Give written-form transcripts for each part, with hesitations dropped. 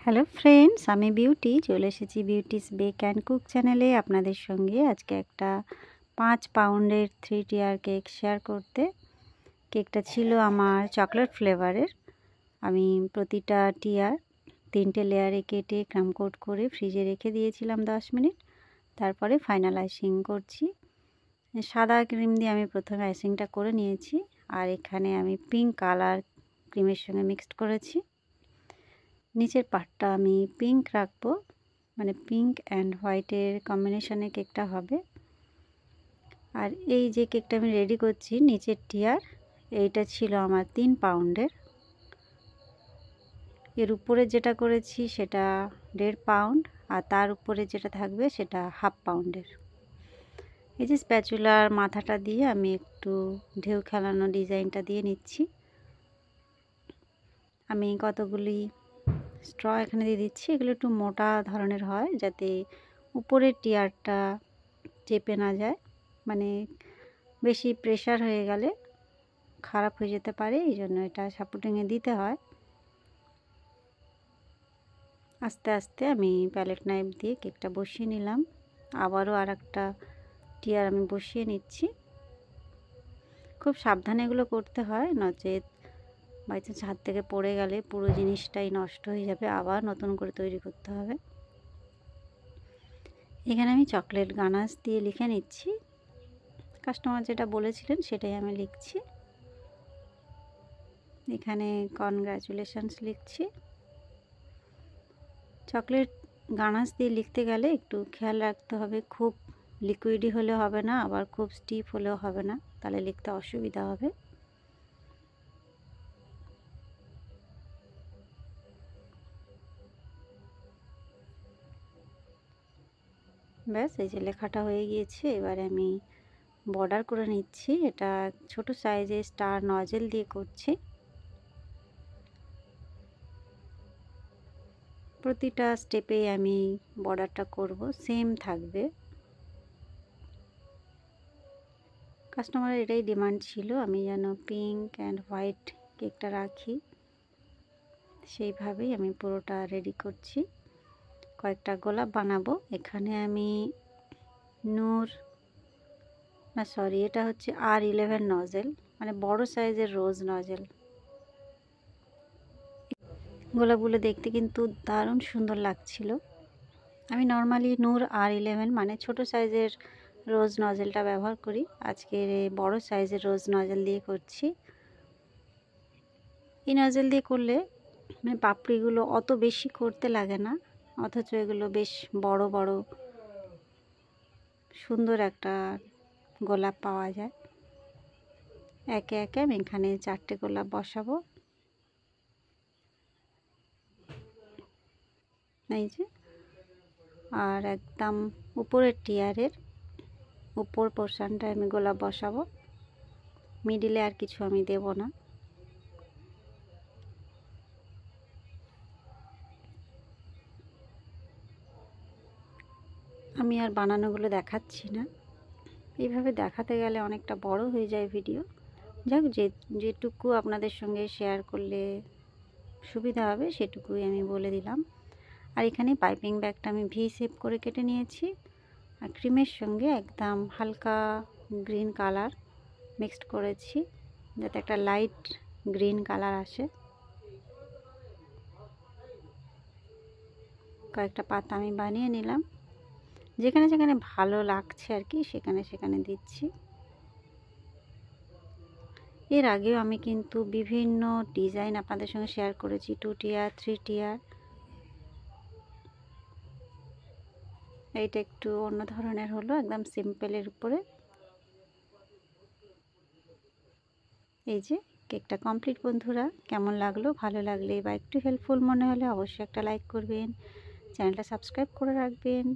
Hello friends, আমি beauty চলে এসেছি বিউটিস বেক অ্যান্ড কুক চ্যানেলে আপনাদের সঙ্গে আজকে একটা 5 পাউন্ডের 3 টিয়ার কেক শেয়ার করতে। কেকটা ছিল আমার চকলেট ফ্লেভারের। আমি প্রতিটা টিয়ার 3টে লেয়ারে কেটে ক্রাম কোট করে ফ্রিজে রেখে দিয়েছিলাম 10 মিনিট। তারপরে ফাইনাল আইসিং করছি। সাদা ক্রিম দিয়ে আমি প্রথমে আইসিংটা করে নিয়েছি, আর এখানে আমি পিঙ্ক কালার ক্রিমের সঙ্গে মিক্সড করেছি। নিচের পার্টটা আমি পিঙ্ক রাখবো, মানে পিঙ্ক অ্যান্ড হোয়াইটের কম্বিনেশনে কেকটা হবে। আর এই যে কেকটা আমি রেডি করছি নিচের টিয়ার, এইটা ছিল আমার 3 পাউন্ডের। এর উপরে যেটা করেছি সেটা 1.5 পাউন্ড, আর তার উপরে যেটা থাকবে সেটা 1/2 পাউন্ডের। এই যে স্প্যাচুলার মাথাটা দিয়ে আমি একটু ঢেউ খেলানো ডিজাইনটা দিয়ে নিচ্ছি। আমি কতগুলি স্ট্র এখানে দিয়ে দিচ্ছি। এগুলো একটু মোটা ধরনের হয় যাতে উপরের টিয়ারটা চেপে না যায়, মানে বেশি প্রেশার হয়ে গেলে খারাপ হয়ে যেতে পারে, এই জন্য এটা সাপোর্টিংয়ে দিতে হয়। আস্তে আস্তে আমি প্যালেট নাইফ দিয়ে কেকটা বসিয়ে নিলাম। আবারও আর একটা টিয়ার আমি বসিয়ে নিচ্ছি। খুব সাবধানে এগুলো করতে হয়, নচেত বাই চান্স হাত থেকে পড়ে গেলে পুরো জিনিসটাই নষ্ট হয়ে যাবে, আবার নতুন করে তৈরি করতে হবে। এখানে আমি চকলেট গানাশ দিয়ে লিখে নিচ্ছি। কাস্টমার যেটা বলেছিলেন সেটাই আমি লিখছি। এখানে কনগ্রাচুলেশনস লিখছি। চকলেট গানাশ দিয়ে লিখতে গেলে একটু খেয়াল রাখতে হবে, খুব লিকুইডই হলে হবে না, আবার খুব স্টিফ হলেও হবে না, তাহলে লিখতে অসুবিধা হবে। ব্যাস, এই যে লেখাটা হয়ে গিয়েছে। এবারে আমি বর্ডার করে নিচ্ছি। এটা ছোট সাইজে স্টার নজেল দিয়ে করছি। প্রতিটা স্টেপে আমি বর্ডারটা করব, সেম থাকবে। কাস্টমারের এটাই ডিমান্ড ছিল, আমি যেন পিঙ্ক অ্যান্ড হোয়াইট কেকটা রাখি, সেইভাবেই আমি পুরোটা রেডি করছি। কয়েকটা গোলাপ বানাবো। এখানে আমি এটা হচ্ছে R11 নজেল, মানে বড় সাইজের রোজ নজেল। গোলাপগুলো দেখতে কিন্তু দারুণ সুন্দর লাগছিল। আমি নর্মালি R11 মানে ছোট সাইজের রোজ নজেলটা ব্যবহার করি, আজকে বড় সাইজের রোজ নজেল দিয়ে করছি। এই নজেল দিয়ে করলে মানে পাপড়িগুলো অত বেশি করতে লাগে না, অথচ এগুলো বেশ বড় বড় সুন্দর একটা গোলাপ পাওয়া যায়। একে একে আমি এখানে 4টে গোলাপ বসাবো। এই যে, আর একদম উপরের টিয়ারের উপর পোর্শনটায় আমি গোলাপ বসাবো, মিডিলে আর কিছু আমি দেব না। আমি আর বানানোগুলো দেখাচ্ছি না, এইভাবে দেখাতে গেলে অনেকটা বড় হয়ে যায় ভিডিও। যাক, যেটুকু আপনাদের সঙ্গে শেয়ার করলে সুবিধা হবে সেটুকুই আমি বলে দিলাম। আর এখানে পাইপিং ব্যাগটা আমি ভি শেপ করে কেটে নিয়েছি, আর ক্রিমের সঙ্গে একদম হালকা গ্রিন কালার মিক্সড করেছি যাতে একটা লাইট গ্রিন কালার আসে। কয়েকটা পাতা আমি বানিয়ে নিলাম, যেখানে যেখানে ভালো লাগছে আর কি সেখানে সেখানে দিচ্ছি। এর আগেও আমি কিন্তু বিভিন্ন ডিজাইন আপনাদের সঙ্গে শেয়ার করেছি, 2 টিয়ার 3 টিয়ার। এইটা একটু অন্য ধরনের হলো, একদম সিম্পলের উপরে। এই যে কেকটা কমপ্লিট বন্ধুরা। কেমন লাগলো? ভালো লাগলে বা একটু হেল্পফুল মনে হলে অবশ্যই একটা লাইক করবেন, চ্যানেলটা সাবস্ক্রাইব করে রাখবেন।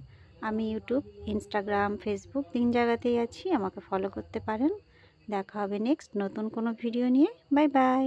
আমি ইউটিউব, ইনস্টাগ্রাম, ফেসবুক 3 জায়গাতেই আছি, আমাকে ফলো করতে পারেন। দেখা হবে নেক্সট নতুন কোনো ভিডিও নিয়ে। Bye bye.